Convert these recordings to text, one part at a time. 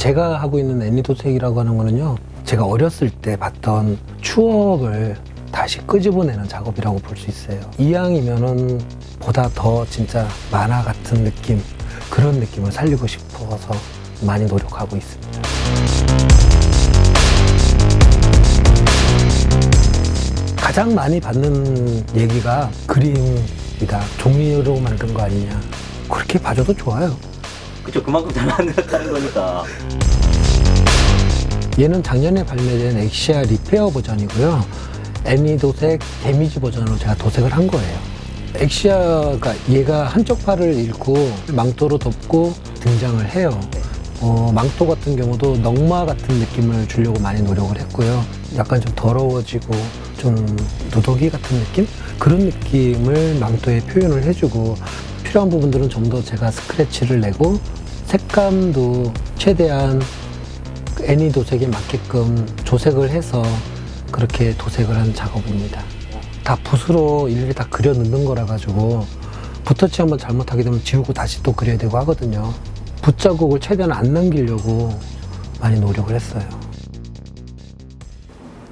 제가 하고 있는 애니도색이라고 하는 거는요, 제가 어렸을 때 봤던 추억을 다시 끄집어내는 작업이라고 볼 수 있어요. 이왕이면은 보다 더 진짜 만화 같은 느낌, 그런 느낌을 살리고 싶어서 많이 노력하고 있습니다. 가장 많이 받는 얘기가 그림이다, 종이로 만든 거 아니냐. 그렇게 봐줘도 좋아요. 그쵸, 그만큼 잘 만들었다는 거니까. 얘는 작년에 발매된 엑시아 리페어 버전이고요. 애니도색 데미지 버전으로 제가 도색을 한 거예요. 엑시아가 얘가 한쪽 팔을 잃고 망토로 덮고 등장을 해요. 망토 같은 경우도 넝마 같은 느낌을 주려고 많이 노력을 했고요. 약간 좀 더러워지고 좀 누더기 같은 느낌? 그런 느낌을 망토에 표현을 해주고, 필요한 부분들은 좀 더 제가 스크래치를 내고 색감도 최대한 애니 도색에 맞게끔 조색을 해서 그렇게 도색을 한 작업입니다. 다 붓으로 일일이 다 그려 넣는 거라 가지고 붓터치 한번 잘못하게 되면 지우고 다시 또 그려야 되고 하거든요. 붓 자국을 최대한 안 남기려고 많이 노력을 했어요.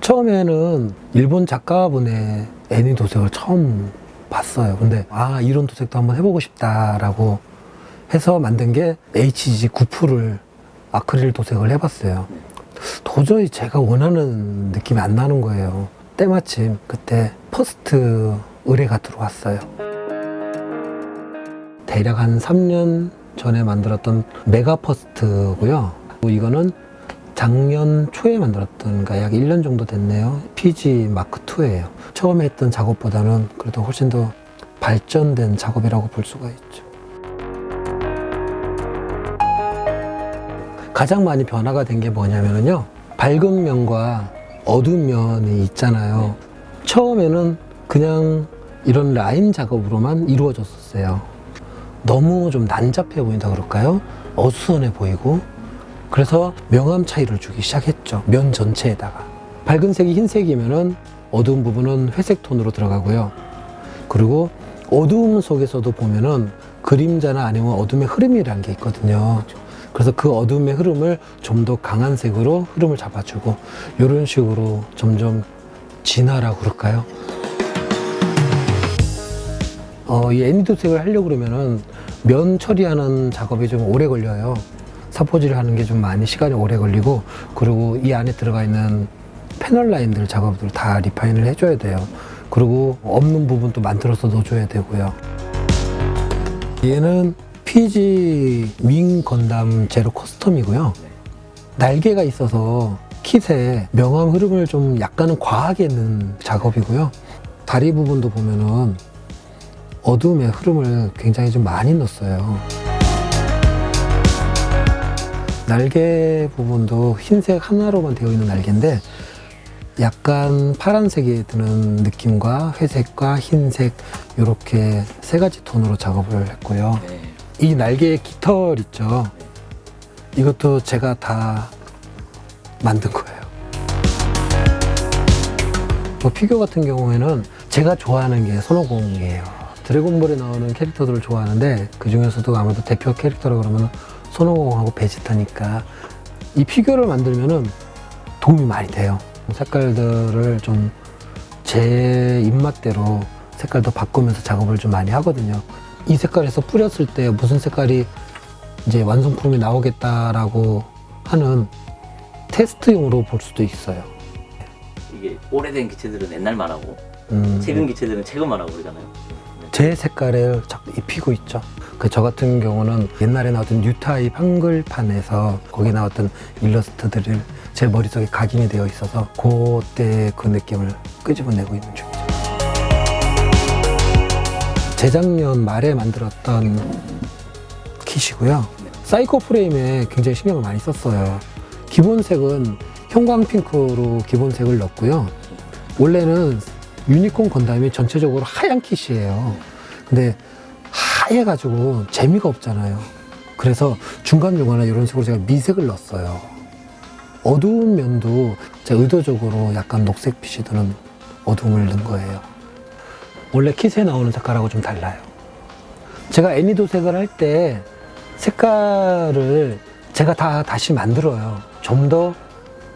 처음에는 일본 작가분의 애니 도색을 처음 봤어요. 근데 이런 도색도 한번 해보고 싶다라고 해서 만든 게 HG 9%를 아크릴 도색을 해봤어요. 도저히 제가 원하는 느낌이 안 나는 거예요. 때마침 그때 퍼스트 의뢰가 들어왔어요. 대략 한 3년 전에 만들었던 메가 퍼스트고요. 이거는 작년 초에 만들었던, 그러니까 약 1년 정도 됐네요. PG 마크 2예요. 처음에 했던 작업보다는 그래도 훨씬 더 발전된 작업이라고 볼 수가 있죠. 가장 많이 변화가 된 게 뭐냐면요, 밝은 면과 어두운 면이 있잖아요. 처음에는 그냥 이런 라인 작업으로만 이루어졌었어요. 너무 좀 난잡해 보인다 그럴까요? 어수선해 보이고, 그래서 명암 차이를 주기 시작했죠. 면 전체에다가. 밝은 색이 흰색이면은 어두운 부분은 회색 톤으로 들어가고요. 그리고 어두움 속에서도 보면은 그림자나 아니면 어둠의 흐름이라는 게 있거든요. 그래서 그 어둠의 흐름을 좀 더 강한 색으로 흐름을 잡아주고, 이런 식으로 점점 진화라고 그럴까요? 이 애니도색을 하려고 그러면은 면 처리하는 작업이 좀 오래 걸려요. 사포질을 하는 게 좀 많이 시간이 오래 걸리고, 그리고 이 안에 들어가 있는 패널 라인들 작업들을 다 리파인을 해줘야 돼요. 그리고 없는 부분도 만들어서 넣어줘야 되고요. 얘는 PG 윙 건담 제로 커스텀이고요. 날개가 있어서 킷에 명암 흐름을 좀 약간은 과하게 넣은 작업이고요. 다리 부분도 보면은 어둠의 흐름을 굉장히 좀 많이 넣었어요. 날개 부분도 흰색 하나로만 되어 있는 날개인데 약간 파란색이 드는 느낌과 회색과 흰색, 이렇게 세 가지 톤으로 작업을 했고요. 이 날개의 깃털 있죠? 이것도 제가 다 만든 거예요. 피규어 같은 경우에는 제가 좋아하는 게 손오공이에요. 드래곤볼에 나오는 캐릭터들을 좋아하는데, 그 중에서도 아무래도 대표 캐릭터라 그러면 손오공하고 베지터니까 이 피규어를 만들면은 도움이 많이 돼요. 색깔들을 좀 제 입맛대로 색깔도 바꾸면서 작업을 좀 많이 하거든요. 이 색깔에서 뿌렸을 때 무슨 색깔이 이제 완성품이 나오겠다라고 하는 테스트용으로 볼 수도 있어요. 이게 오래된 기체들은 옛날 말하고 최근 기체들은 최근 말하고 그러잖아요. 제 색깔을 자꾸 입히고 있죠. 저 같은 경우는 옛날에 나왔던 뉴타입 한글판에서 거기 나왔던 일러스트들을 제 머릿속에 각인이 되어 있어서 그때 그 느낌을 끄집어내고 있는 중이죠. 재작년 말에 만들었던 킷이고요. 사이코 프레임에 굉장히 신경을 많이 썼어요. 기본색은 형광핑크로 기본색을 넣었고요. 원래는 유니콘 건담이 전체적으로 하얀 킷이에요. 근데 하얘가지고 재미가 없잖아요. 그래서 중간중간에 이런 식으로 제가 미색을 넣었어요. 어두운 면도 제가 의도적으로 약간 녹색빛이 드는 어둠을 넣은 거예요. 원래 킷에 나오는 색깔하고 좀 달라요. 제가 애니도색을 할 때 색깔을 제가 다시 만들어요. 좀 더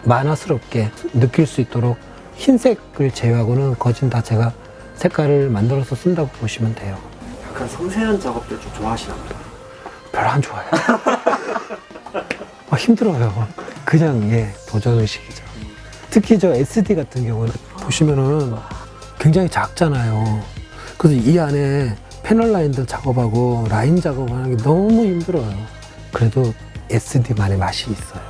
만화스럽게 느낄 수 있도록 흰색을 제외하고는 거진 다 제가 색깔을 만들어서 쓴다고 보시면 돼요. 약간 섬세한 작업들 좀 좋아하시나 봐요. 별로 안 좋아해요. 힘들어요. 그냥 도전의식이죠. 특히 저 SD 같은 경우는 보시면은 굉장히 작잖아요. 그래서 이 안에 패널 라인들 작업하고 라인 작업하는 게 너무 힘들어요. 그래도 SD만의 맛이 있어요.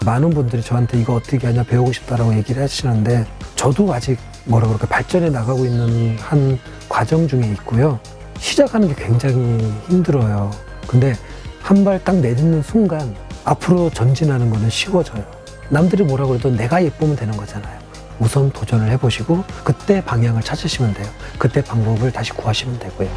많은 분들이 저한테 이거 어떻게 하냐 배우고 싶다라고 얘기를 하시는데 저도 아직 뭐라 그럴까 발전해 나가고 있는 한 과정 중에 있고요. 시작하는 게 굉장히 힘들어요. 근데 한 발 딱 내딛는 순간 앞으로 전진하는 거는 쉬워져요. 남들이 뭐라 그래도 내가 예쁘면 되는 거잖아요. 우선 도전을 해보시고 그때 방향을 찾으시면 돼요. 그때 방법을 다시 구하시면 되고요.